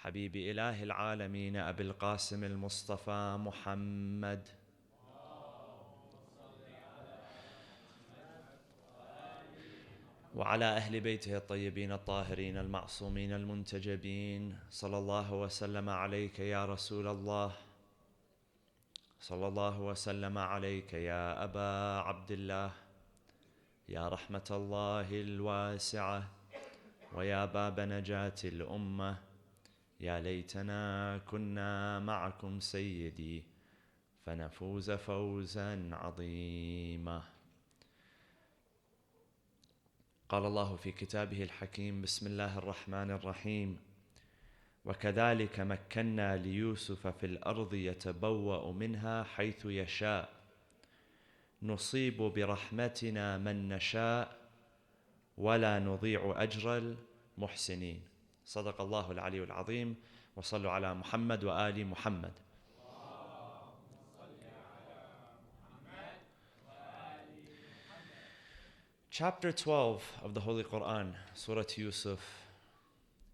حبيب إله العالمين أبي القاسم المصطفى محمد وعلى أهل بيته الطيبين الطاهرين المعصومين المنتجبين صلى الله وسلم عليك يا رسول الله صلى الله وسلم عليك يا أبا عبد الله يا رحمة الله الواسعة ويا باب نجاة الأمة يا ليتنا كنا معكم سيدي فنفوز فوزا عظيما. قال الله في كتابه الحكيم بسم الله الرحمن الرحيم وكذلك مكنا ليوسف في الأرض يتبوأ منها حيث يشاء نصيب برحمتنا من نشاء ولا نضيع أجر المحسنين. صدق الله العلي العظيم وصلوا على محمد وآل محمد. Chapter 12 of the Holy Quran, Surah Yusuf,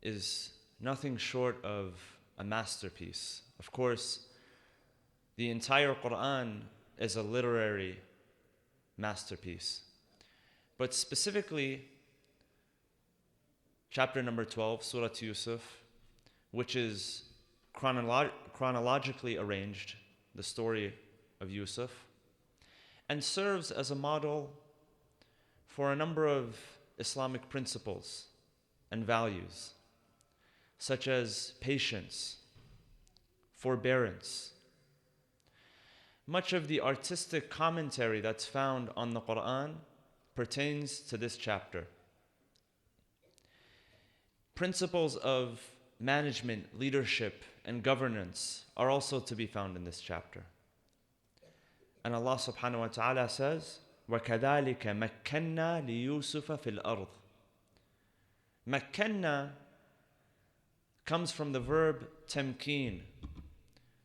is nothing short of a masterpiece. Of course, the entire Quran is a literary masterpiece. But specifically, chapter number 12, Surah Yusuf, which is chronologically arranged, the story of Yusuf, and serves as a model for a number of Islamic principles and values, such as patience, forbearance. Much of the artistic commentary that's found on the Quran pertains to this chapter. Principles of management, leadership, and governance are also to be found in this chapter. And Allah subhanahu wa ta'ala says, وَكَذَلِكَ مَكَّنَّا لِيُوسُفَ فِي الْأَرْضِ. Makkanna comes from the verb tamkeen,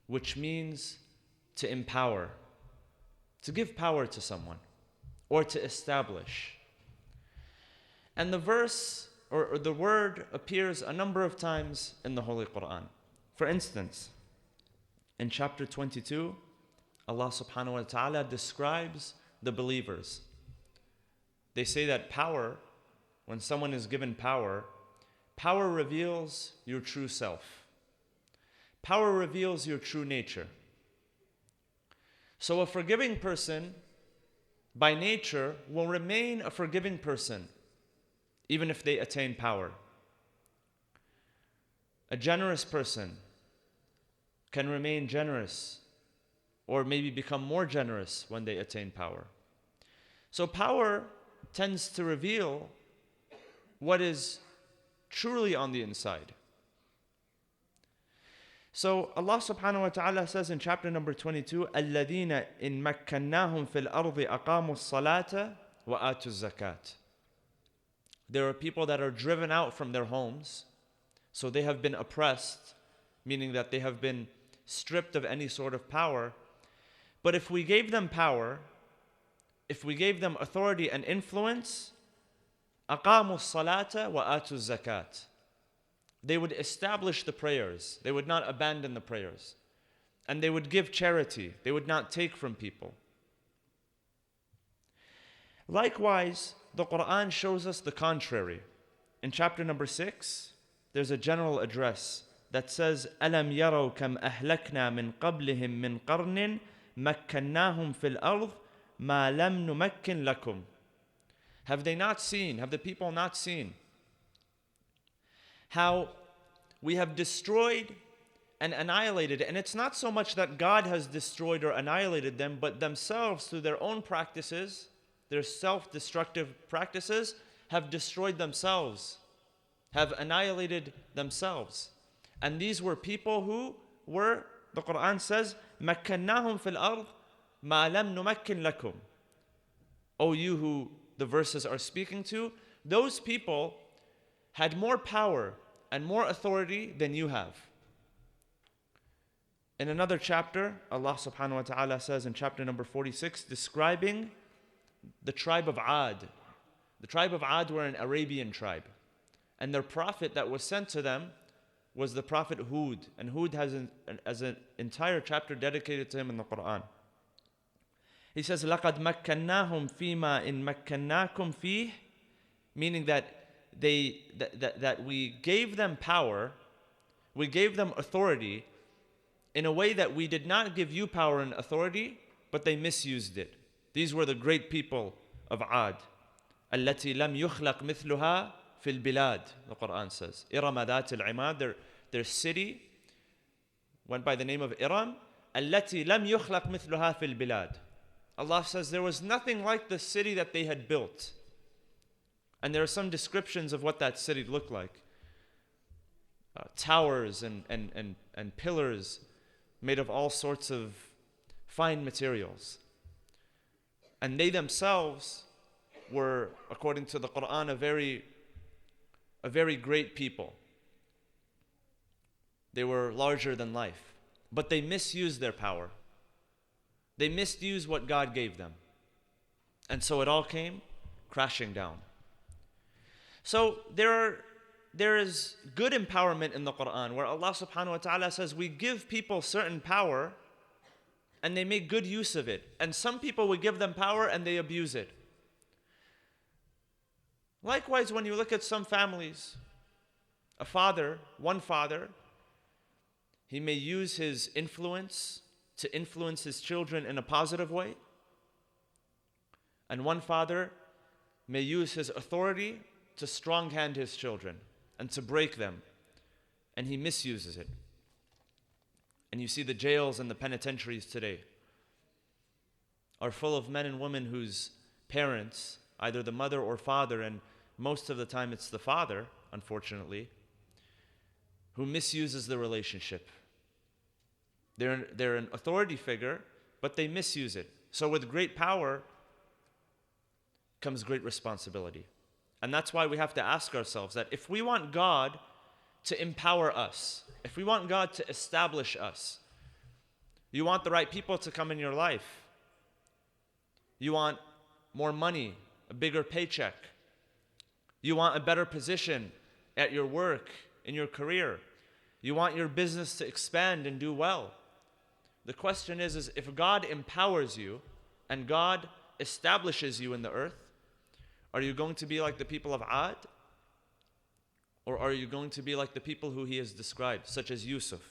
which means to empower, to give power to someone, or to establish. And the verse or the word appears a number of times in the Holy Quran. For instance, in chapter 22, Allah subhanahu wa ta'ala describes the believers. They say that power, when someone is given power, power reveals your true self. Power reveals your true nature. So a forgiving person, by nature, will remain a forgiving person, even if they attain power. A generous person can remain generous, or maybe become more generous when they attain power. So power tends to reveal what is truly on the inside. So Allah subhanahu wa ta'ala says in chapter number 22, الَّذِينَ إِن مَكَّنَّاهُمْ فِي الْأَرْضِ أَقَامُوا الصَّلَاةَ وَآتُوا الزَّكَاةَ. There are people that are driven out from their homes, so they have been oppressed, meaning that they have been stripped of any sort of power. But if we gave them power, if we gave them authority and influence, أَقَامُوا الصَّلَاةَ وَآتُوا الزَّكَاةَ. They would establish the prayers. They would not abandon the prayers. And they would give charity. They would not take from people. Likewise, the Quran shows us the contrary. In chapter number 6, there's a general address that says, أَلَمْ يَرَوْا كَمْ أَهْلَكْنَا مِنْ قَبْلِهِمْ مِنْ قَرْنٍ مَكَّنَّاهُمْ فِي الْأَرْضِ مَا لَمْ نُمَكِّنْ لَكُمْ. Have they not seen, have the people not seen how we have destroyed and annihilated? And it's not so much that God has destroyed or annihilated them, but themselves through their own practices, their self-destructive practices, have destroyed themselves, have annihilated themselves. And these were people who were, the Quran says, مَكَّنَّاهُمْ فِي الْأَرْضِ مَا لَمْ نُمَكِّنْ لَكُمْ. O you who the verses are speaking to, those people had more power and more authority than you have. In another chapter, Allah subhanahu wa ta'ala says in chapter number 46, describing the tribe of Ad. The tribe of Ad were an Arabian tribe. And their prophet that was sent to them was the Prophet Hud. And Hud has an entire chapter dedicated to him in the Quran. He says, لَقَدْ مَكَّنَّاهُمْ فِي مَا إِن مَكَّنَّاكُمْ فِيهِ, meaning that we gave them power, we gave them authority in a way that we did not give you power and authority, but they misused it. These were the great people of Ad. التي لم يخلق مثلها في البلاد, the Quran says. إرم ذات العماد, their city went by the name of Iram. التي لم يخلق مثلها في البلاد. Allah says there was nothing like the city that they had built. And there are some descriptions of what that city looked like. Towers and pillars made of all sorts of fine materials. And they themselves were, according to the Quran, a very great people. They were larger than life. But they misused their power. They misused what God gave them. And so it all came crashing down. So there is good empowerment in the Quran where Allah subhanahu wa ta'ala says we give people certain power and they make good use of it. And some people, we give them power and they abuse it. Likewise, when you look at some families, one father, he may use his influence to influence his children in a positive way. And one father may use his authority to stronghand his children and to break them. And he misuses it. And you see the jails and the penitentiaries today are full of men and women whose parents, either the mother or father, and most of the time it's the father, unfortunately, who misuses the relationship. They're an authority figure, but they misuse it. So with great power comes great responsibility. And that's why we have to ask ourselves that if we want God to empower us, if we want God to establish us, you want the right people to come in your life. You want more money, a bigger paycheck. You want a better position at your work, in your career. You want your business to expand and do well. The question is if God empowers you and God establishes you in the earth, are you going to be like the people of Ad? Or are you going to be like the people who he has described, such as Yusuf?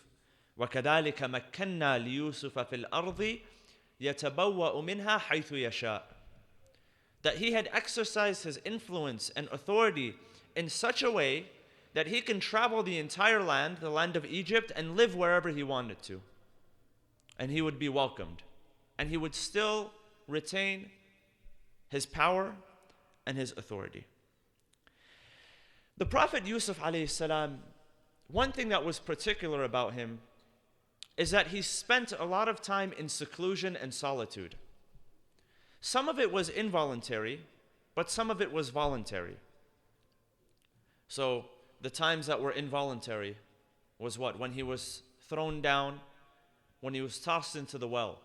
وَكَذَلِكَ مَكَّنَّا لِيُوسُفَ فِي الْأَرْضِ يَتَبَوَّأُ مِنْهَا حَيْثُ يَشَاءُ. That he had exercised his influence and authority in such a way that he can travel the entire land, the land of Egypt, and live wherever he wanted to. And he would be welcomed. And he would still retain his power and his authority. The Prophet Yusuf alayhi salam, one thing that was particular about him is that he spent a lot of time in seclusion and solitude. Some of it was involuntary, but some of it was voluntary. So the times that were involuntary was what? When he was thrown down, when he was tossed into the well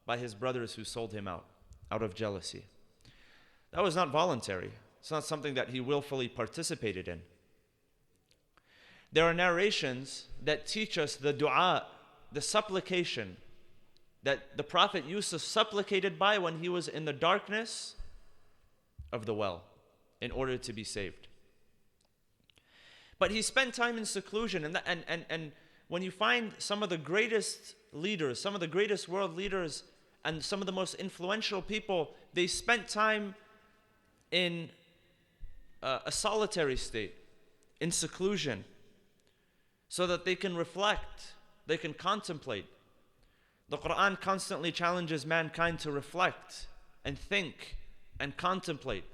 by his brothers who sold him out of jealousy. That was not voluntary. It's not something that he willfully participated in. There are narrations that teach us the dua, the supplication that the Prophet Yusuf supplicated by when he was in the darkness of the well in order to be saved. But he spent time in seclusion, and when you find some of the greatest leaders, some of the greatest world leaders, and some of the most influential people, they spent time in a solitary state, in seclusion, so that they can reflect, they can contemplate. The Quran constantly challenges mankind to reflect and think and contemplate.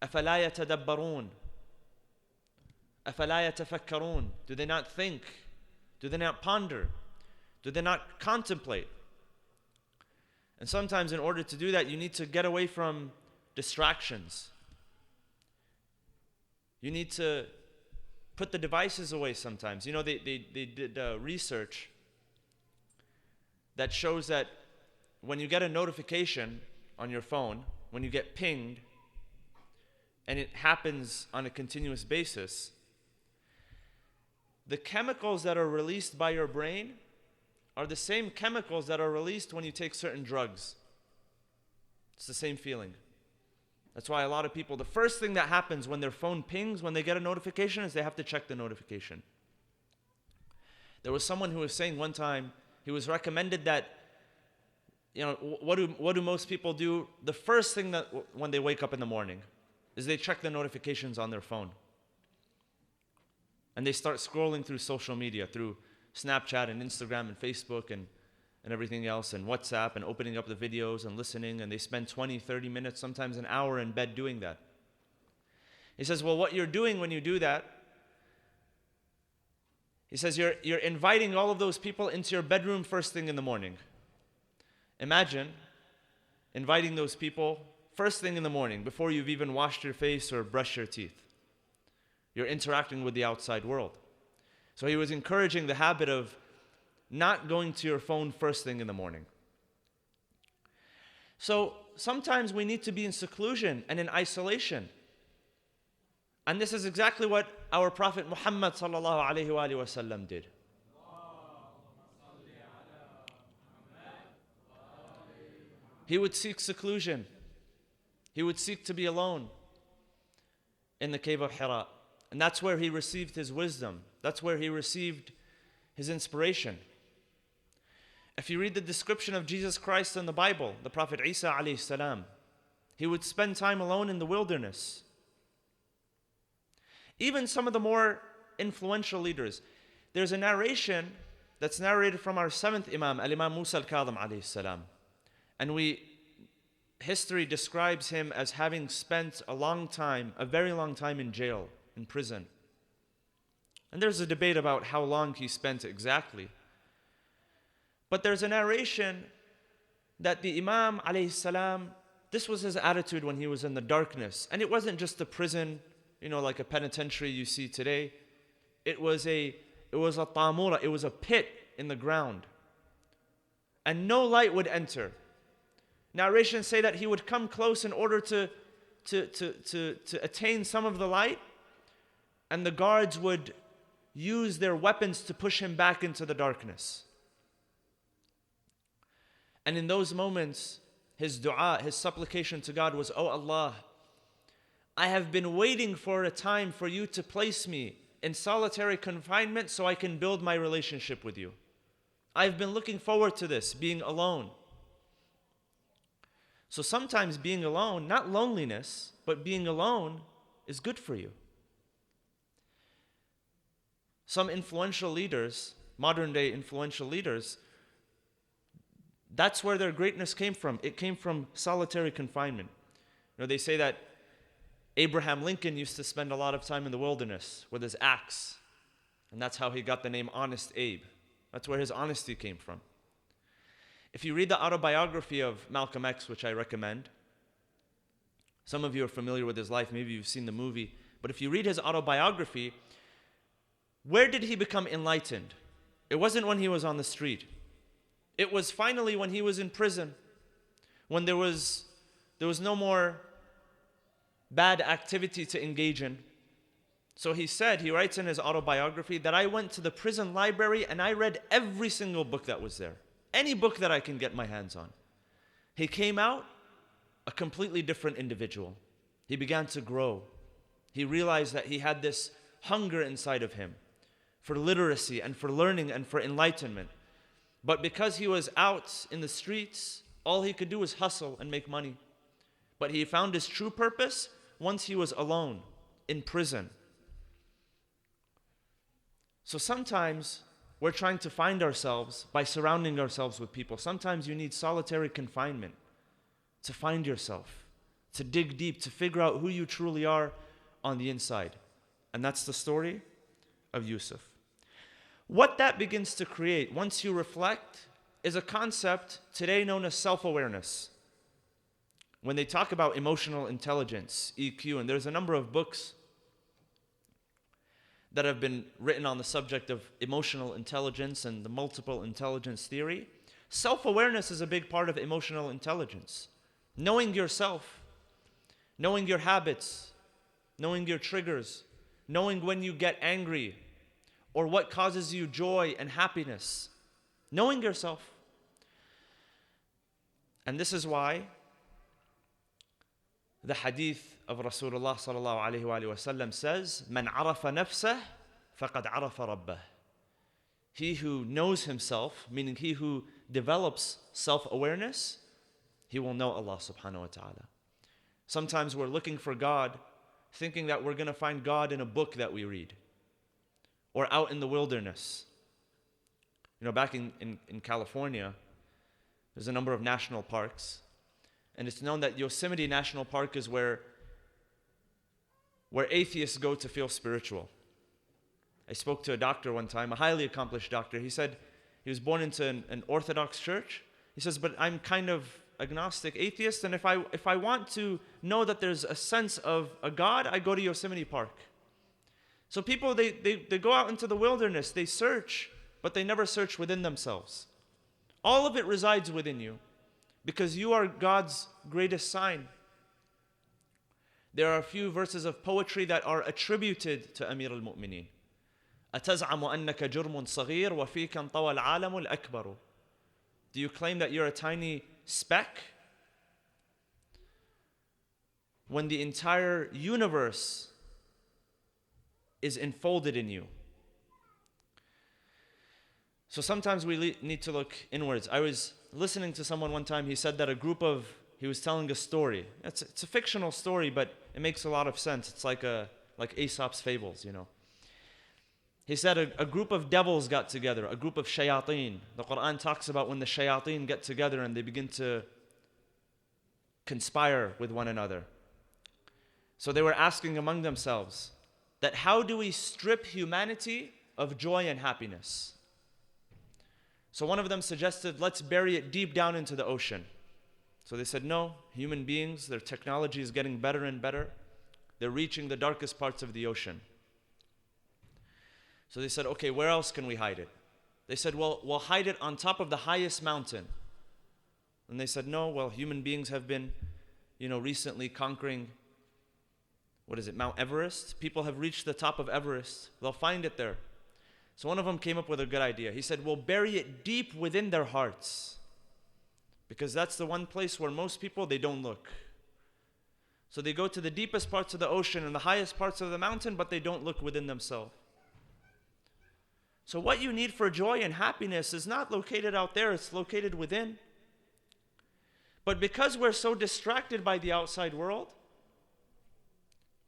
أَفَلَا يَتَدَبَّرُونَ أَفَلَا يَتَفَكَّرُونَ. Do they not think? Do they not ponder? Do they not contemplate? And sometimes in order to do that, you need to get away from distractions. You need to put the devices away sometimes. You know, they did research that shows that when you get a notification on your phone, when you get pinged, and it happens on a continuous basis, the chemicals that are released by your brain are the same chemicals that are released when you take certain drugs. It's the same feeling. That's why a lot of people, the first thing that happens when their phone pings, when they get a notification, is they have to check the notification. There was someone who was saying one time, he was recommended that, what do most people do? The first thing that when they wake up in the morning is they check the notifications on their phone. And they start scrolling through social media, through Snapchat and Instagram and Facebook and everything else, and WhatsApp, and opening up the videos and listening, and they spend 20, 30 minutes, sometimes an hour in bed doing that. He says, well, what you're doing when you do that, he says, you're inviting all of those people into your bedroom first thing in the morning. Imagine inviting those people first thing in the morning, before you've even washed your face or brushed your teeth. You're interacting with the outside world. So he was encouraging the habit of not going to your phone first thing in the morning. So sometimes we need to be in seclusion and in isolation. And this is exactly what our Prophet Muhammad sallallahu alaihi wasallam did. He would seek seclusion. He would seek to be alone in the cave of Hira. And that's where he received his wisdom. That's where he received his inspiration. If you read the description of Jesus Christ in the Bible, the Prophet Isa alayhi salam, he would spend time alone in the wilderness. Even some of the more influential leaders. There's a narration that's narrated from our seventh Imam, Al-Imam Musa al-Kadhim alayhi salam. And history describes him as having spent a very long time in jail, in prison. And there's a debate about how long he spent exactly. But there's a narration that the Imam alayhi salam, this was his attitude when he was in the darkness. And it wasn't just a prison, like a penitentiary you see today. It was a tamura, it was a pit in the ground. And no light would enter. Narrations say that he would come close in order to attain some of the light, and the guards would use their weapons to push him back into the darkness. And in those moments, his dua, his supplication to God was, "Oh Allah, I have been waiting for a time for you to place me in solitary confinement so I can build my relationship with you. I've been looking forward to this, being alone." So sometimes being alone, not loneliness, but being alone is good for you. Some influential leaders, modern day influential leaders, that's where their greatness came from. It came from solitary confinement. They say that Abraham Lincoln used to spend a lot of time in the wilderness with his axe. And that's how he got the name Honest Abe. That's where his honesty came from. If you read the autobiography of Malcolm X, which I recommend, some of you are familiar with his life, maybe you've seen the movie, but if you read his autobiography, where did he become enlightened? It wasn't when he was on the street. It was finally when he was in prison, when there was no more bad activity to engage in. So he writes in his autobiography that I went to the prison library and I read every single book that was there. Any book that I can get my hands on. He came out a completely different individual. He began to grow. He realized that he had this hunger inside of him for literacy and for learning and for enlightenment. But because he was out in the streets, all he could do was hustle and make money. But he found his true purpose once he was alone, in prison. So sometimes we're trying to find ourselves by surrounding ourselves with people. Sometimes you need solitary confinement to find yourself, to dig deep, to figure out who you truly are on the inside. And that's the story of Yusuf. What that begins to create, once you reflect, is a concept today known as self-awareness. When they talk about emotional intelligence, EQ, and there's a number of books that have been written on the subject of emotional intelligence and the multiple intelligence theory. Self-awareness is a big part of emotional intelligence. Knowing yourself, knowing your habits, knowing your triggers, knowing when you get angry, or what causes you joy and happiness. Knowing yourself. And this is why the hadith of Rasulullah sallallahu alayhi wa sallam says, "Man arafa nafsah, faqad arafa rabbah." He who knows himself, meaning he who develops self-awareness, he will know Allah subhanahu wa ta'ala. Sometimes we're looking for God, thinking that we're going to find God in a book that we read, or out in the wilderness. Back in California, there's a number of national parks, and it's known that Yosemite National Park is where atheists go to feel spiritual. I spoke to a doctor one time, a highly accomplished doctor. He said he was born into an Orthodox church. He says, but I'm kind of agnostic atheist, and if I want to know that there's a sense of a God, I go to Yosemite Park. So people, they go out into the wilderness, they search, but they never search within themselves. All of it resides within you, because you are God's greatest sign. There are a few verses of poetry that are attributed to Amir al-Mu'mineen. أتزعم أنك جرم صغير وفيك انطوى العالم الأكبر. Do you claim that you're a tiny speck when the entire universe is enfolded in you? So sometimes we need to look inwards. I was listening to someone one time, he said that he was telling a story. It's a fictional story, but it makes a lot of sense. It's like Aesop's fables, He said a group of devils got together, a group of shayateen. The Quran talks about when the shayateen get together and they begin to conspire with one another. So they were asking among themselves that how do we strip humanity of joy and happiness? So one of them suggested, let's bury it deep down into the ocean. So they said, no, human beings, their technology is getting better and better. They're reaching the darkest parts of the ocean. So they said, okay, where else can we hide it? They said, well, we'll hide it on top of the highest mountain. And they said, no, well, human beings have been, recently conquering, Mount Everest? People have reached the top of Everest. They'll find it there. So one of them came up with a good idea. He said, we'll bury it deep within their hearts. Because that's the one place where most people, they don't look. So they go to the deepest parts of the ocean and the highest parts of the mountain, but they don't look within themselves. So what you need for joy and happiness is not located out there, it's located within. But because we're so distracted by the outside world,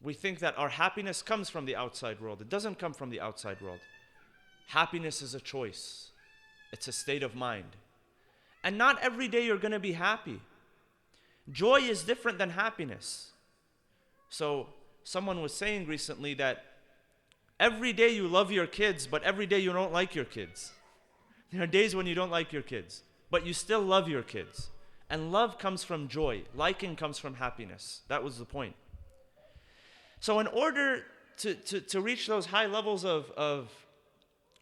we think that our happiness comes from the outside world. It doesn't come from the outside world. Happiness is a choice. It's a state of mind. And not every day you're going to be happy. Joy is different than happiness. So someone was saying recently that every day you love your kids, but every day you don't like your kids. There are days when you don't like your kids, but you still love your kids. And love comes from joy. Liking comes from happiness. That was the point. So in order to reach those high levels of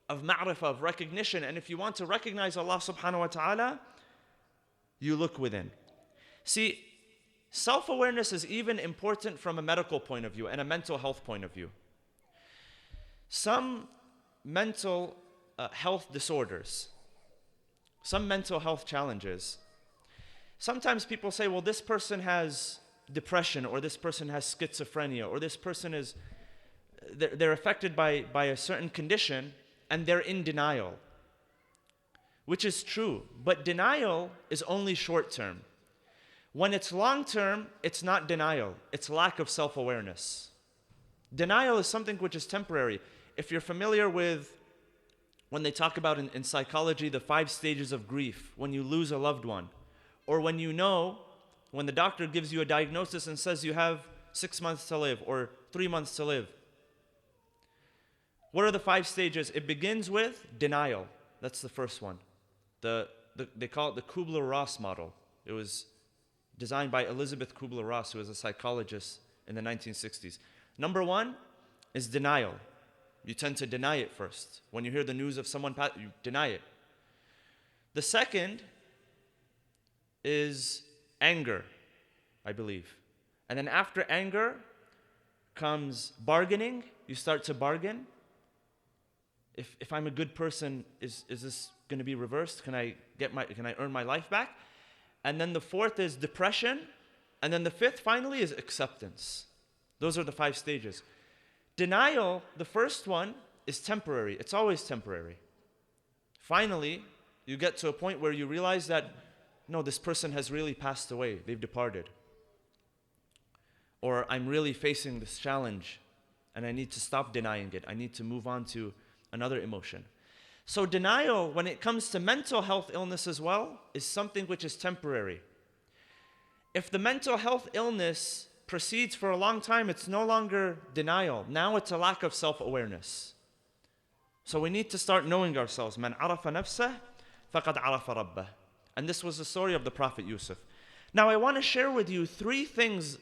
ma'rifah, of recognition, and if you want to recognize Allah subhanahu wa ta'ala, you look within. See, self-awareness is even important from a medical point of view and a mental health point of view. Some mental health disorders, some mental health challenges, sometimes people say, well, this person has depression, or this person has schizophrenia, or this person they're affected by a certain condition, and they're in denial, which is true. But denial is only short term. When it's long term, it's not denial, it's lack of self-awareness. Denial is something which is temporary. If you're familiar with when they talk about in psychology the 5 stages of grief, when you lose a loved one, or when when the doctor gives you a diagnosis and says you have 6 months to live or 3 months to live. What are the 5 stages? It begins with denial. That's the first one. They call it the Kubler-Ross model. It was designed by Elizabeth Kubler-Ross, who was a psychologist in the 1960s. Number 1 is denial. You tend to deny it first. When you hear the news of someone, you deny it. The second is anger, I believe. And then after anger comes bargaining. You start to bargain. If I'm a good person, is this going to be reversed? Can I earn my life back? And then the fourth is depression. And then the fifth, finally, is acceptance. Those are the 5 stages. Denial, the first one, is temporary. It's always temporary. Finally, you get to a point where you realize that, no, this person has really passed away. They've departed. Or I'm really facing this challenge and I need to stop denying it. I need to move on to another emotion. So denial, when it comes to mental health illness as well, is something which is temporary. If the mental health illness proceeds for a long time, it's no longer denial. Now it's a lack of self-awareness. So we need to start knowing ourselves. Man arafa nafsah, faqad arafa rabbah. And this was the story of the Prophet Yusuf. Now I want to share with you 3 things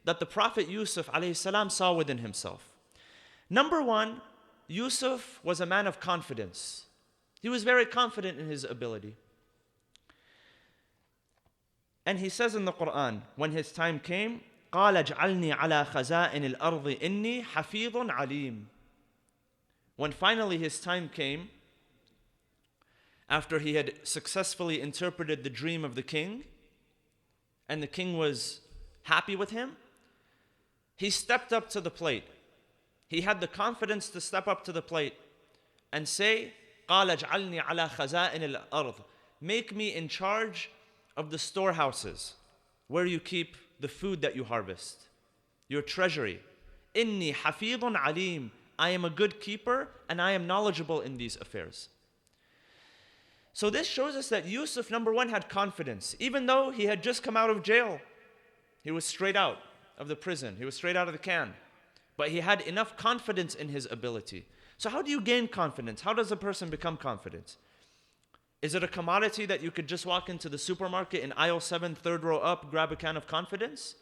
that the Prophet Yusuf alayhi salam saw within himself. Number 1, Yusuf was a man of confidence. He was very confident in his ability. And he says in the Quran, when his time came, قَالَ اجْعَلْنِي عَلَى خَزَائِنِ الْأَرْضِ إِنِّي حَفِيظٌ عَلِيمٌ. When finally his time came, after he had successfully interpreted the dream of the king, and the king was happy with him, he stepped up to the plate. He had the confidence to step up to the plate and say, قَالَ اجْعَلْنِي عَلَى خَزَائِنِ الْأَرْضِ. Make me in charge of the storehouses where you keep the food that you harvest, your treasury. إِنِّي حَفِيظٌ عَلِيمٌ. I am a good keeper and I am knowledgeable in these affairs. So this shows us that Yusuf, number 1, had confidence. Even though he had just come out of jail, he was straight out of the prison, he was straight out of the can. But he had enough confidence in his ability. So how do you gain confidence? How does a person become confident? Is it a commodity that you could just walk into the supermarket in aisle 7, 3rd row up, grab a can of confidence?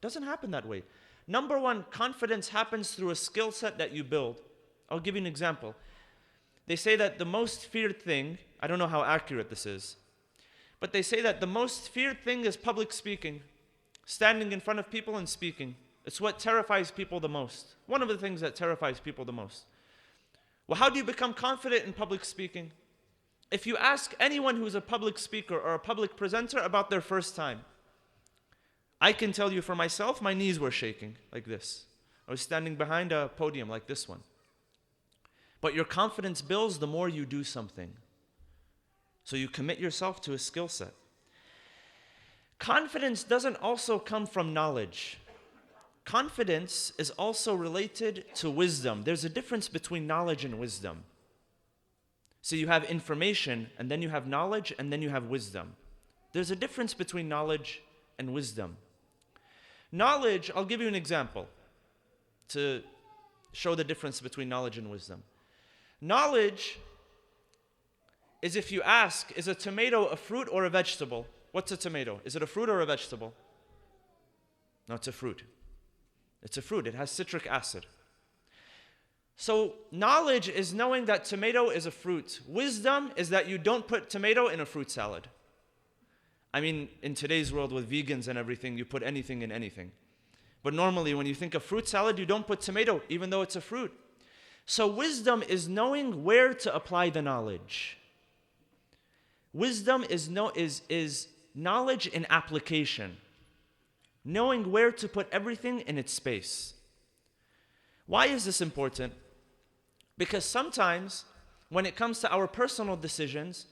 Doesn't happen that way. Number 1, confidence happens through a skill set that you build. I'll give you an example. They say that the most feared thing, I don't know how accurate this is, but they say that the most feared thing is public speaking, standing in front of people and speaking. It's what terrifies people the most. One of the things that terrifies people the most. Well, how do you become confident in public speaking? If you ask anyone who's a public speaker or a public presenter about their first time, I can tell you for myself, my knees were shaking like this. I was standing behind a podium like this one. But your confidence builds the more you do something. So you commit yourself to a skill set. Confidence doesn't also come from knowledge. Confidence is also related to wisdom. There's a difference between knowledge and wisdom. So you have information, and then you have knowledge, and then you have wisdom. There's a difference between knowledge and wisdom. Knowledge, I'll give you an example to show the difference between knowledge and wisdom. Knowledge is if you ask, is a tomato a fruit or a vegetable? What's a tomato? Is it a fruit or a vegetable? No, it's a fruit. It's a fruit. It has citric acid. So knowledge is knowing that tomato is a fruit. Wisdom is that you don't put tomato in a fruit salad. I mean, in today's world with vegans and everything, you put anything in anything. But normally when you think of fruit salad, you don't put tomato, even though it's a fruit. So wisdom is knowing where to apply the knowledge. Wisdom is knowledge in application. Knowing where to put everything in its space. Why is this important? Because sometimes, when it comes to our personal decisions,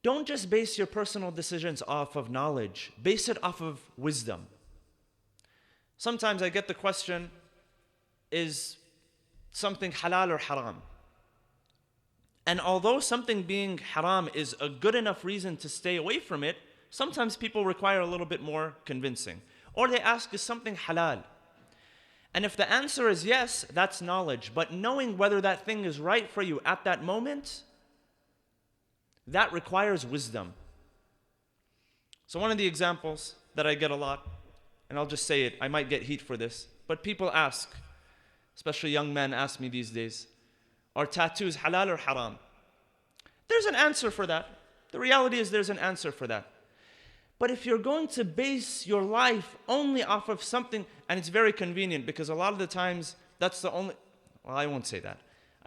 don't just base your personal decisions off of knowledge. Base it off of wisdom. Sometimes I get the question, is something halal or haram? And although something being haram is a good enough reason to stay away from it, sometimes people require a little bit more convincing. Or they ask, is something halal? And if the answer is yes, that's knowledge. But knowing whether that thing is right for you at that moment, that requires wisdom. So one of the examples that I get a lot, and I'll just say it, I might get heat for this, but people ask, especially young men ask me these days, are tattoos halal or haram? There's an answer for that. The reality is there's an answer for that. But if you're going to base your life only off of something, and it's very convenient because a lot of the times that's the only, well, I won't say that.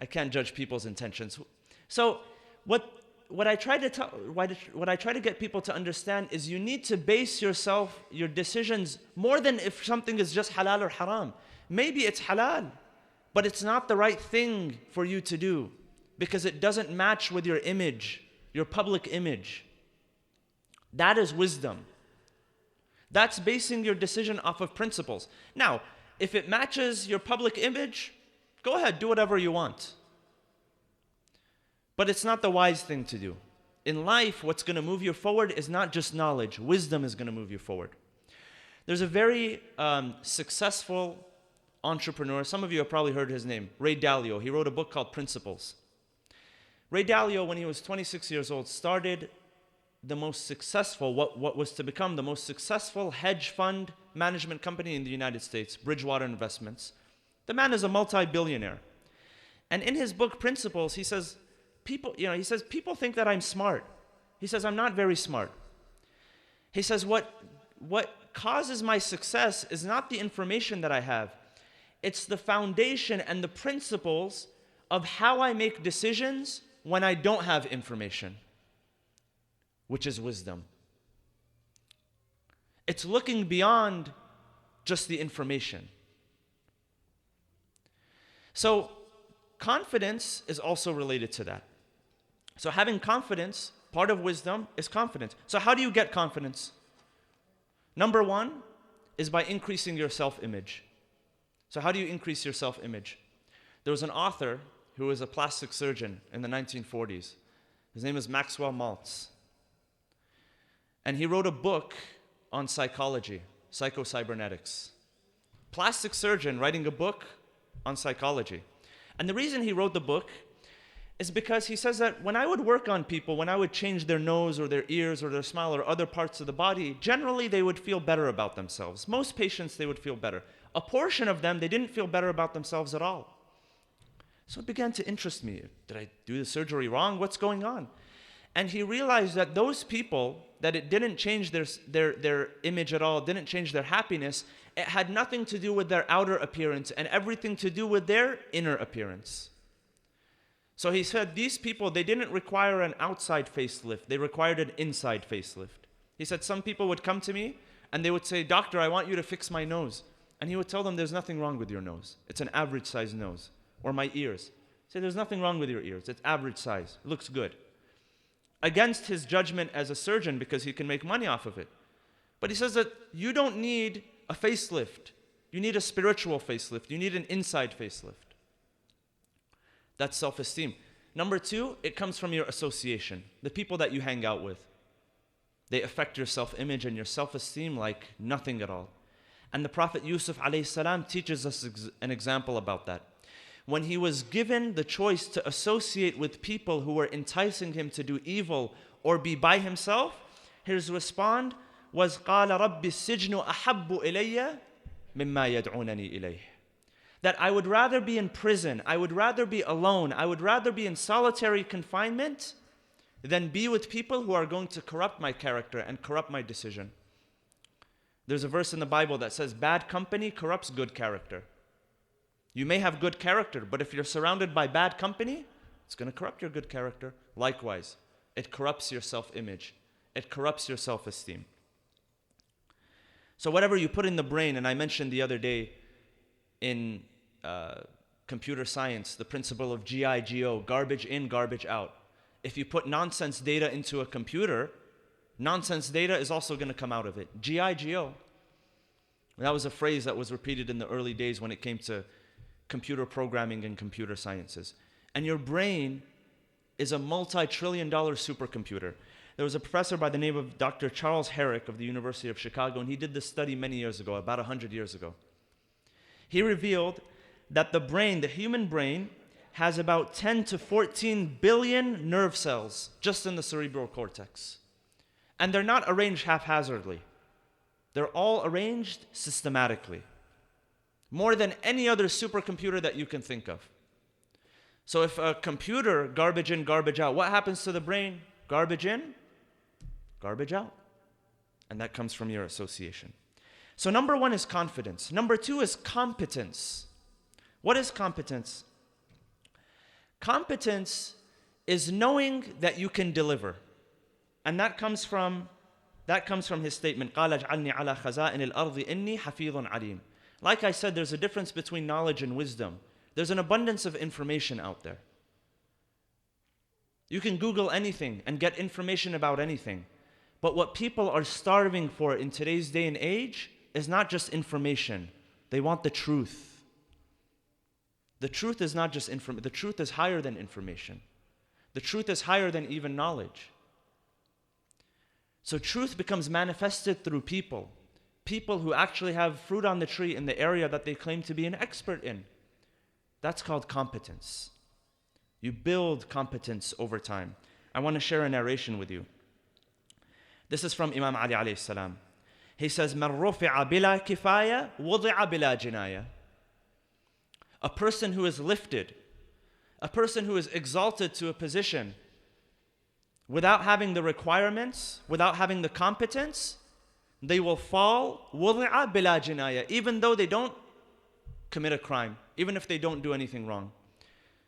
I can't judge people's intentions. So what I try to get people to understand is you need to base your decisions more than if something is just halal or haram. Maybe it's halal, but it's not the right thing for you to do because it doesn't match with your image, your public image. That is wisdom. That's basing your decision off of principles. Now, if it matches your public image, go ahead, do whatever you want. But it's not the wise thing to do. In life, what's going to move you forward is not just knowledge. Wisdom is going to move you forward. There's a very successful entrepreneur. Some of you have probably heard his name, Ray Dalio. He wrote a book called Principles. Ray Dalio, when he was 26 years old, started the most successful, what was to become the most successful hedge fund management company in the United States, Bridgewater Investments. The man is a multi-billionaire. And in his book, Principles, he says, people think that I'm smart. He says, I'm not very smart. He says, what causes my success is not the information that I have. It's the foundation and the principles of how I make decisions when I don't have information, which is wisdom. It's looking beyond just the information. So confidence is also related to that. So having confidence, part of wisdom is confidence. So how do you get confidence? Number one is by increasing your self-image. So how do you increase your self-image? There was an author who was a plastic surgeon in the 1940s. His name is Maxwell Maltz. And he wrote a book on psychology, psychocybernetics. Plastic surgeon writing a book on psychology. And the reason he wrote the book is because he says that when I would work on people, when I would change their nose or their ears or their smile or other parts of the body, generally they would feel better about themselves. Most patients, they would feel better. A portion of them, they didn't feel better about themselves at all. So it began to interest me. Did I do the surgery wrong? What's going on? And he realized that those people, that it didn't change their image at all, didn't change their happiness, it had nothing to do with their outer appearance and everything to do with their inner appearance. So he said these people, they didn't require an outside facelift, they required an inside facelift. He said some people would come to me and they would say, "Doctor, I want you to fix my nose." And he would tell them, "There's nothing wrong with your nose. It's an average size nose." Or my ears. Say, "There's nothing wrong with your ears. It's average size. It looks good." Against his judgment as a surgeon because he can make money off of it. But he says that you don't need a facelift. You need a spiritual facelift. You need an inside facelift. That's self-esteem. Number two, it comes from your association. The people that you hang out with. They affect your self-image and your self-esteem like nothing at all. And the Prophet Yusuf alayhi salam teaches us an example about that. When he was given the choice to associate with people who were enticing him to do evil or be by himself, his response was قَالَ رَبِّ السِّجْنُ أَحَبُّ إِلَيَّ مِمَّا يَدْعُونَنِي إِلَيْهِ. That I would rather be in prison, I would rather be alone, I would rather be in solitary confinement than be with people who are going to corrupt my character and corrupt my decision. There's a verse in the Bible that says bad company corrupts good character. You may have good character, but if you're surrounded by bad company, it's going to corrupt your good character. Likewise, it corrupts your self-image. It corrupts your self-esteem. So whatever you put in the brain, and I mentioned the other day in computer science, the principle of GIGO, garbage in, garbage out. If you put nonsense data into a computer, nonsense data is also going to come out of it. GIGO. That was a phrase that was repeated in the early days when it came to computer programming and computer sciences. And your brain is a multi-trillion-dollar supercomputer. There was a professor by the name of Dr. Charles Herrick of the University of Chicago, and he did this study many years ago, about 100 years ago. He revealed that the brain, the human brain, has about 10 to 14 billion nerve cells just in the cerebral cortex. And they're not arranged haphazardly. They're all arranged systematically. More than any other supercomputer that you can think of. So if a computer, garbage in, garbage out, what happens to the brain? Garbage in, garbage out. And that comes from your association. So number one is confidence. Number two is competence. What is competence? Competence is knowing that you can deliver. And that comes from his statement, قَالَ اجْعَلْنِي عَلَى خَزَائِنِ الْأَرْضِ إِنِّي حَفِيظٌ عَلِيمٌ. Like I said, there's a difference between knowledge and wisdom. There's an abundance of information out there. You can Google anything and get information about anything. But what people are starving for in today's day and age is not just information. They want the truth. The truth is not just information. The truth is higher than information. The truth is higher than even knowledge. So truth becomes manifested through people. People who actually have fruit on the tree in the area that they claim to be an expert in. That's called competence. You build competence over time. I want to share a narration with you. This is from Imam Ali alayhi salam. He says, مَنْ رُفِعَ بِلَا كِفَايَةٍ وُضِعَ بِلَا جِنَايَةٍ. A person who is lifted, a person who is exalted to a position without having the requirements, without having the competence, they will fall وُضِعَ بِلَا جِنَايَةٍ, even though they don't commit a crime, even if they don't do anything wrong.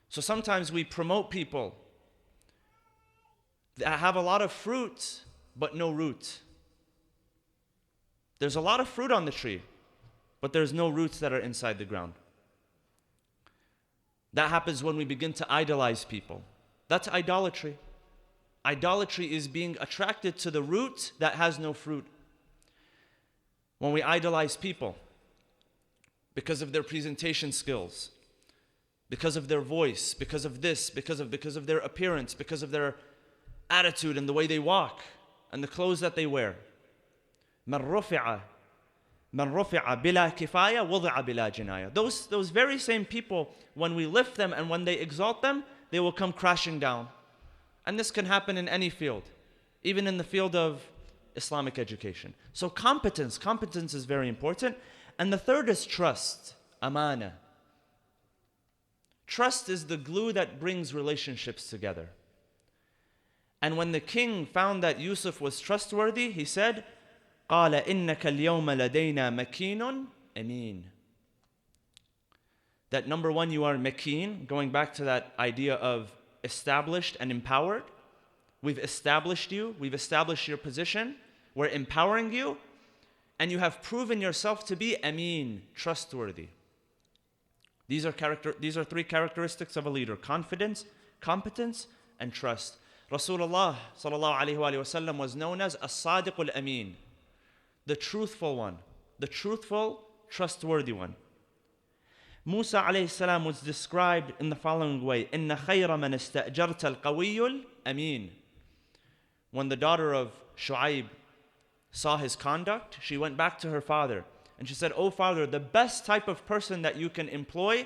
So sometimes we promote people that have a lot of fruit but no root. There's a lot of fruit on the tree, but there's no roots that are inside the ground. That happens when we begin to idolize people. That's idolatry. Idolatry is being attracted to the root that has no fruit. When we idolize people because of their presentation skills, because of their voice, because of this, because of their appearance, because of their attitude and the way they walk and the clothes that they wear. مَنْ رُفِعَ بِلَا كِفَايَةٍ وُضِعَ بِلَا جِنَايَةٍ. Those very same people, when we lift them and when they exalt them, they will come crashing down. And this can happen in any field, even in the field of Islamic education. So competence is very important. And the third is trust, amana. Trust is the glue that brings relationships together. And when the king found that Yusuf was trustworthy, he said, قَالَ إِنَّكَ الْيَوْمَ لَدَيْنَا مَكِينٌ أَمِينٌ. That number one, you are makeen, going back to that idea of established and empowered. We've established you, we've established your position, we're empowering you, and you have proven yourself to be ameen, trustworthy. These are three characteristics of a leader: confidence, competence, and trust. Rasulullah sallallahu alaihi wasallam was known as as-sadiq al-amin, the truthful one, the truthful, trustworthy one. Musa alayhi salam was described in the following way: إِنَّ خَيْرَ مَنْ اسْتَأْجَرْتَ الْقَوِيُّ الْأَمِينُ. When the daughter of Shu'aib saw his conduct, she went back to her father and she said, "Oh father, the best type of person that you can employ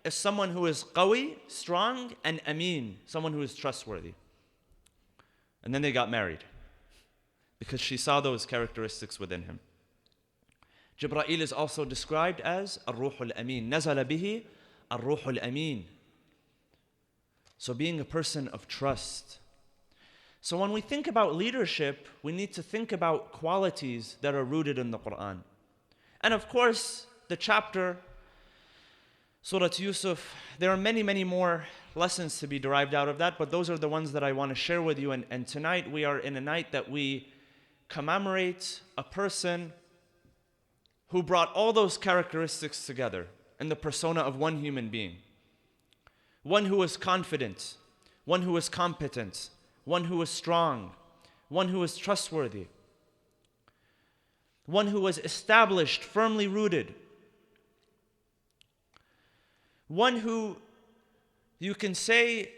is someone who is qawi, strong, and ameen, someone who is trustworthy." And then they got married because she saw those characteristics within him. Jibreel is also described as الروح الأمين. نزل به الروح الأمين. So being a person of trust. So when we think about leadership, we need to think about qualities that are rooted in the Quran. And of course, the chapter, Surah Yusuf, there are many, many more lessons to be derived out of that, but those are the ones that I want to share with you. And tonight we are in a night that we commemorate a person who brought all those characteristics together in the persona of one human being. One who was confident, one who was competent, one who was strong, one who was trustworthy, one who was established, firmly rooted, one who you can say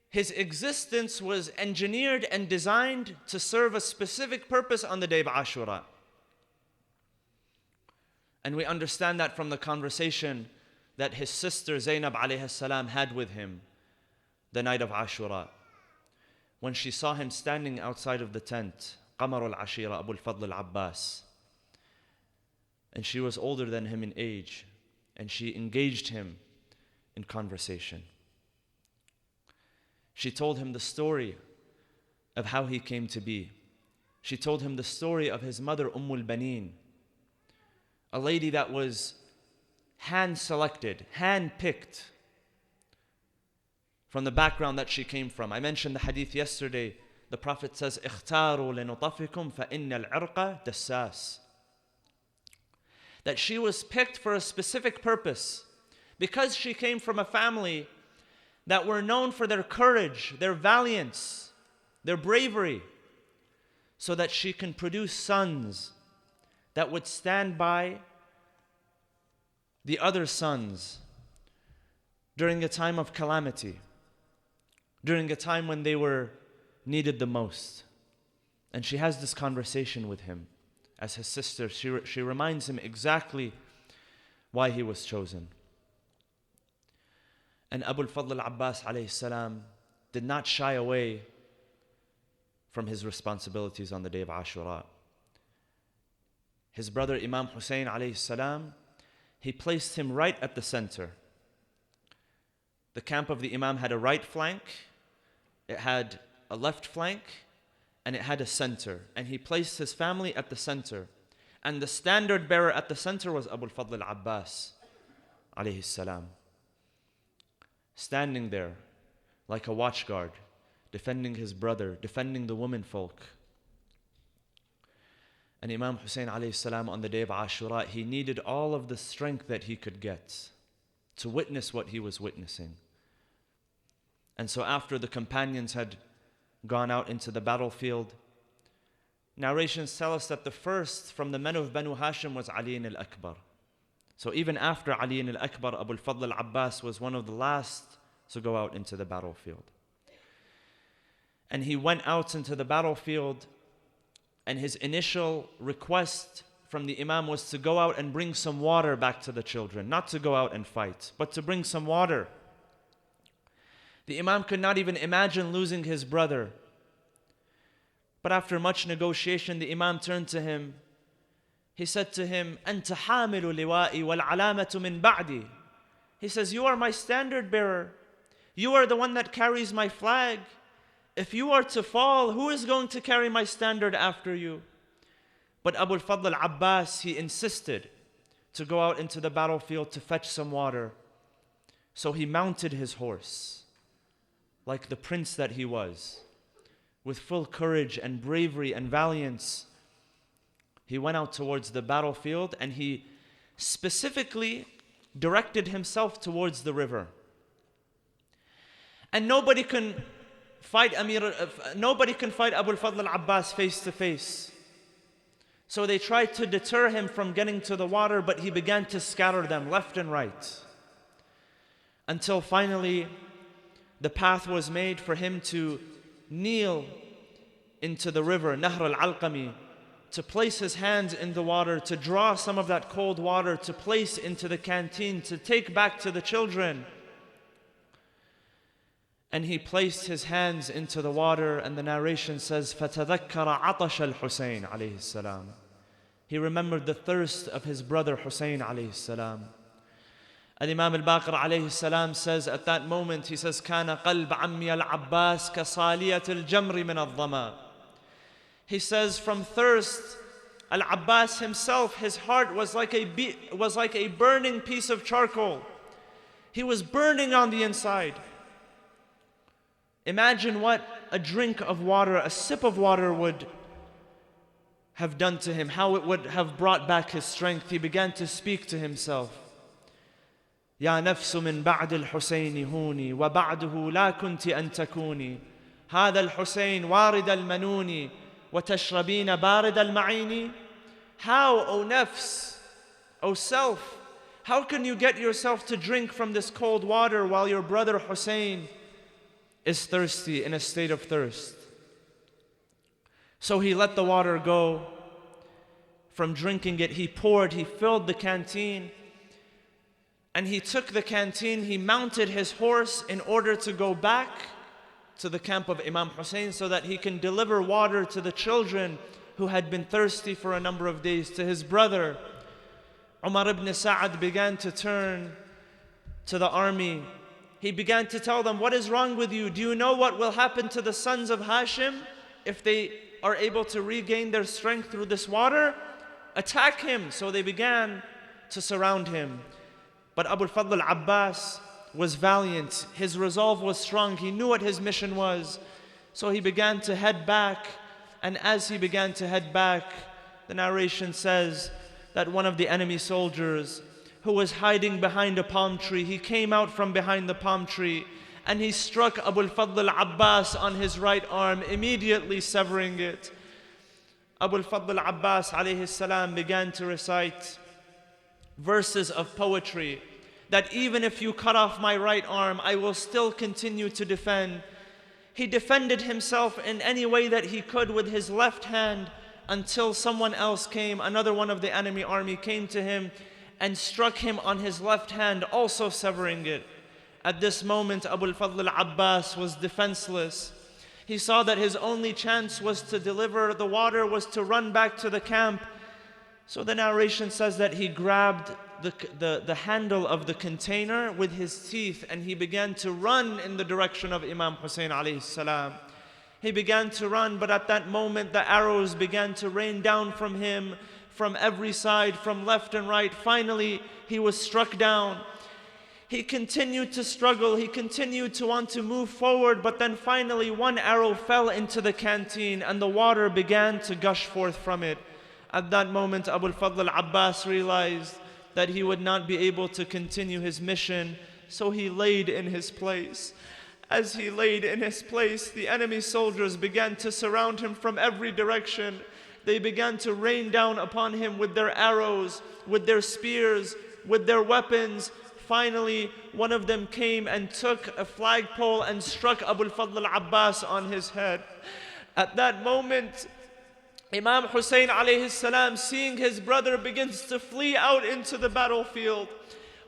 his existence was engineered and designed to serve a specific purpose on the day of Ashura. And we understand that from the conversation that his sister Zainab alayhi salam had with him the night of Ashura, when she saw him standing outside of the tent, Qamar al-Ashira Abu al-Fadl al-Abbas, and she was older than him in age, and she engaged him in conversation. She told him the story of how he came to be. She told him the story of his mother al-Banin, a lady that was hand-selected, hand-picked from the background that she came from. I mentioned the hadith yesterday. The Prophet says, اختاروا لنطفكم فإن العرق دساس. That she was picked for a specific purpose because she came from a family that were known for their courage, their valiance, their bravery, so that she can produce sons that would stand by the other sons during a time of calamity, during a time when they were needed the most. And she has this conversation with him as his sister. She reminds him exactly why he was chosen. And Abu al-Fadl al-Abbas alayhi salam did not shy away from his responsibilities on the day of Ashura. His brother Imam Hussein alayhi salam, he placed him right at the center. The camp of the Imam had a right flank, it had a left flank, and it had a center. And he placed his family at the center. And the standard bearer at the center was Abu al-Fadl al-Abbas alayhi salam, standing there like a watchguard, defending his brother, defending the women folk. And Imam Hussein alayhi salam on the day of Ashura, he needed all of the strength that he could get to witness what he was witnessing. And so after the companions had gone out into the battlefield, narrations tell us that the first from the men of Banu Hashim was Ali al-Akbar. So even after Ali al-Akbar, Abu al-Fadl al-Abbas was one of the last to go out into the battlefield. And he went out into the battlefield, and his initial request from the Imam was to go out and bring some water back to the children. Not to go out and fight, but to bring some water. The Imam could not even imagine losing his brother. But after much negotiation, the Imam turned to him. He said to him, أنت حامل لوائي والعلامة من بعدي. He says, you are my standard bearer. You are the one that carries my flag. If you are to fall, who is going to carry my standard after you? But Abu al-Fadl al-Abbas, he insisted to go out into the battlefield to fetch some water. So he mounted his horse, like the prince that he was, with full courage and bravery and valiance. He went out towards the battlefield, and he specifically directed himself towards the river. And nobody can fight Abu al-Fadl al-Abbas face to face. So they tried to deter him from getting to the water, but he began to scatter them left and right, until finally the path was made for him to kneel into the river, Nahr al-Alqami, to place his hands in the water, to draw some of that cold water, to place into the canteen, to take back to the children. And he placed his hands into the water, and the narration says, فَتَذَكَّرَ عَطَشَ الْحُسَيْنِ عَلَيْهِ السَّلَامِ. He remembered the thirst of his brother Hussein alayhi salam. And Imam al-Baqir alayhi salam says at that moment, he says, كَانَ قَلْبَ عَمِّيَ الْعَبَّاسِ كَصَالِيَةِ الْجَمْرِ مِنَ الظَّمَا. He says, from thirst, Al-Abbas himself, his heart was like a burning piece of charcoal. He was burning on the inside. Imagine what a drink of water, a sip of water would have done to him, how it would have brought back his strength. He began to speak to himself. يا نفس من بعد الحسين هوني وبعده لا كنت أن تكوني هذا الحسين وارد المنون وتشربين بارد المعين. How, O nafs, O self, how can you get yourself to drink from this cold water while your brother Hussein is thirsty, in a state of thirst? So he let the water go. From drinking it, he poured, he filled the canteen, and he took the canteen, he mounted his horse in order to go back to the camp of Imam Hussein so that he can deliver water to the children who had been thirsty for a number of days. To his brother, Umar ibn Sa'ad began to turn to the army. He began to tell them, what is wrong with you? Do you know what will happen to the sons of Hashim if they are able to regain their strength through this water? Attack him. So they began to surround him. But Abu al-Fadl al-Abbas was valiant. His resolve was strong. He knew what his mission was. So he began to head back. And as he began to head back, the narration says that one of the enemy soldiers who was hiding behind a palm tree, he came out from behind the palm tree and he struck Abu al-Fadl al-Abbas on his right arm, immediately severing it. Abu al-Fadl al-Abbas alayhi salam began to recite verses of poetry that even if you cut off my right arm, I will still continue to defend. He defended himself in any way that he could with his left hand until someone else came, another one of the enemy army came to him and struck him on his left hand, also severing it. At this moment, Abu al-Fadl al-Abbas was defenseless. He saw that his only chance was to deliver the water, was to run back to the camp. So the narration says that he grabbed the handle of the container with his teeth and he began to run in the direction of Imam Hussein alayhi salam. He began to run, but at that moment the arrows began to rain down from him from every side, from left and right. Finally, he was struck down. He continued to struggle, he continued to want to move forward, but then finally one arrow fell into the canteen and the water began to gush forth from it. At that moment, Abu al-Fadl al-Abbas realized that he would not be able to continue his mission, so he laid in his place. As he laid in his place, the enemy soldiers began to surround him from every direction. They began to rain down upon him with their arrows, with their spears, with their weapons. Finally, one of them came and took a flagpole and struck Abu al-Fadl al-Abbas on his head. At that moment, Imam Hussein alayhi salam, seeing his brother, begins to flee out into the battlefield.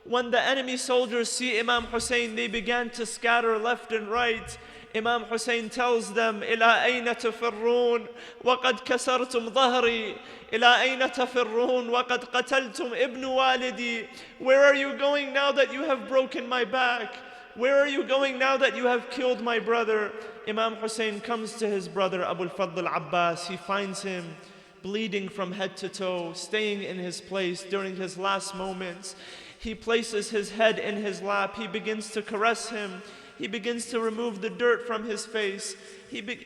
When the enemy soldiers see Imam Hussein, they began to scatter left and right. Imam Hussein tells them, إِلَىٰ أَيْنَ تَفِرُّونَ وَقَدْ كَسَرْتُمْ ظَهْرِي إِلَىٰ أَيْنَ تَفِرُّونَ وَقَدْ قَتَلْتُمْ إِبْنُ وَالِدِي. Where are you going now that you have broken my back? Where are you going now that you have killed my brother? Imam Hussein comes to his brother Abu al-Fadl al-Abbas. He finds him bleeding from head to toe, staying in his place during his last moments. He places his head in his lap. He begins to caress him. He begins to remove the dirt from his face.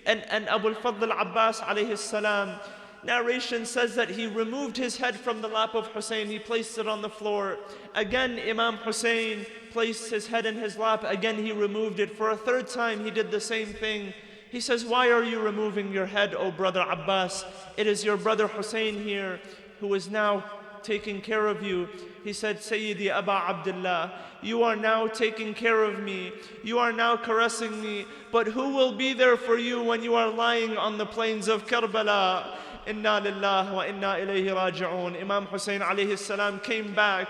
And Abu al-Fadl al-Abbas alayhi salam, narration says that he removed his head from the lap of Hussein. He placed it on the floor. Again, Imam Hussein placed his head in his lap. Again, he removed it. For a third time, he did the same thing. He says, why are you removing your head, O brother Abbas? It is your brother Hussein here who is now taking care of you. He said, Sayyidi Aba Abdullah, you are now taking care of me. You are now caressing me. But who will be there for you when you are lying on the plains of Karbala? Inna lillah wa inna ilayhi raji'un. Imam Hussein alayhi salam came back.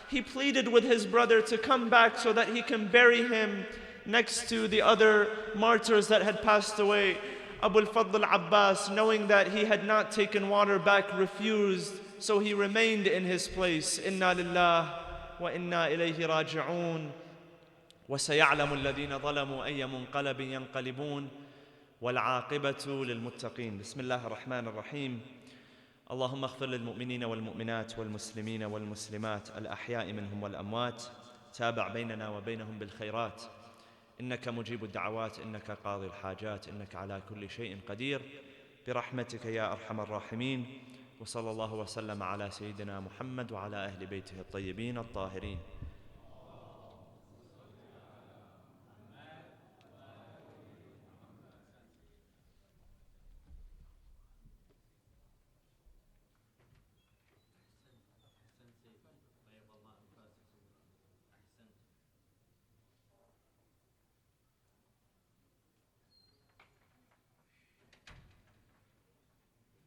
He pleaded with his brother to come back so that he can bury him next to the other martyrs that had passed away. Abu al-Fadl al-Abbas, knowing that he had not taken water back, refused. So he remained in his place. Inna lillah wa inna ilayhi raji'un. وسيعلم الذين ظلموا أي منقلب ينقلبون والعاقبة للمتقين. بسم الله الرحمن الرحيم. اللهم اغفر للمؤمنين والمؤمنات والمسلمين والمسلمات الأحياء منهم والأموات. تابع بيننا وبينهم بالخيرات. إنك مجيب الدعوات، إنك قاضي الحاجات، إنك على كل شيء قدير، برحمتك يا أرحم الراحمين. وصلى الله وسلم على سيدنا محمد وعلى أهل بيته الطيبين الطاهرين.